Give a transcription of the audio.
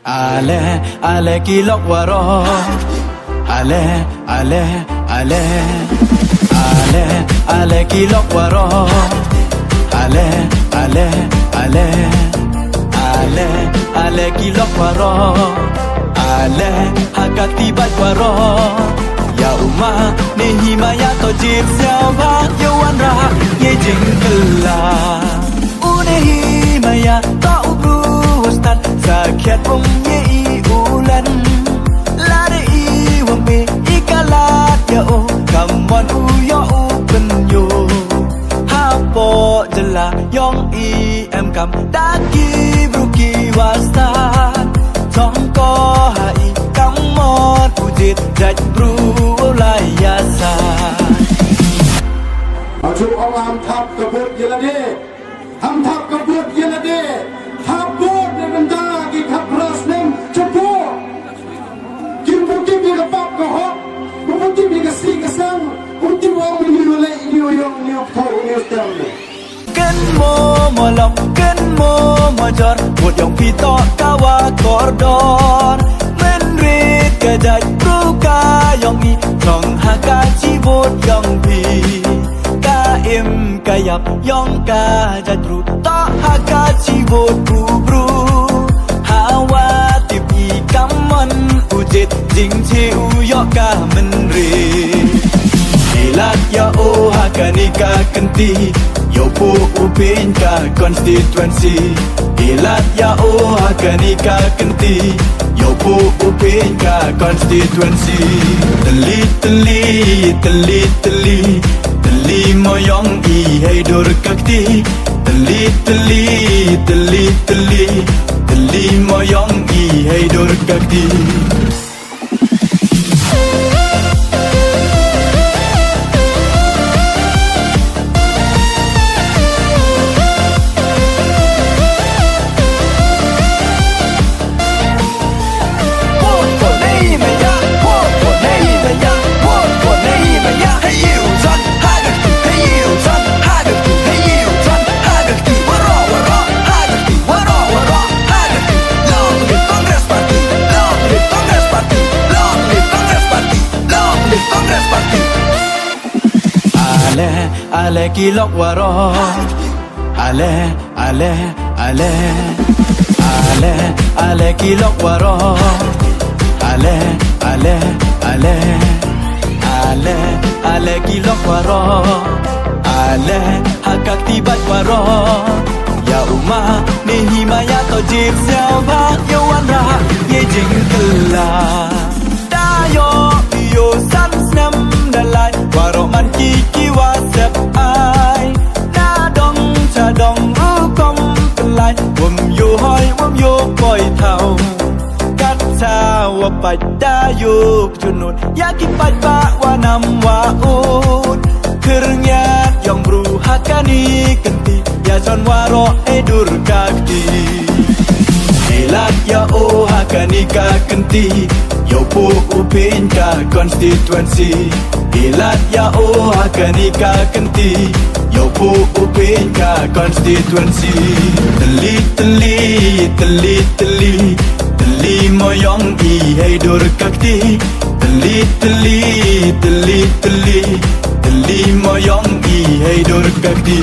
Ale kilok waro Ale kilok waro Ale kilok waro hakak tibat waro Ya umma ni himaya to jib siapa yawan rah ye jingkela Une himaya to ubru wastan sakyat ye ulan Lade wambe ikalat ya o kamon uyo upenyo Hapo jela yong em kam daki bruki wastan Tongko hai kamon ujit jaj bru layasa Ajuk orang thap kebut yelade ham thap kebut yelade thap bot ne benda ki khapras nem cepu kim bukti bi kapap ko ho bukti bi ka si ka sang bukti wong ni le ni yong ni thau ni stem Ken mo long ken mo jor bot yong pi to kawa kordon men rit ka jaj bru ka yong i trong haka chi bot yong pi im kayap yong ka jadru ta haka cibot bubru hawa tipi kamon ujit jing ciu yo ka menri ilat ya o haka nika kenti yo pu upin ka constituency ilat ya o haka nika kenti yo pu upin ka constituency teli Teli moyong i hay dur kakti Teli moyong i hay dur kakti Ale kilok waro Ale kilok waro Ale kilok waro hakak tibat waro Ya umma ni himaya to jib siapa yawan rah ye jingkela Dayo yo san snem dalai waro man kiki wasep ai na dong cha dong kom lai wom yo hoi wom yo koi thau kat cha wa pai da yo junun ya ki pai ba wa nam wa ut kernya yong bru hakani kenti ya son waro edur kakti Ilat ya o hakani ka kenti Yo pu upin ka constituency Ilat ya o hakani ka kenti Yo pu upin ka constituency Teli moyong i hay dur kakti Teli moyong i hay dur kakti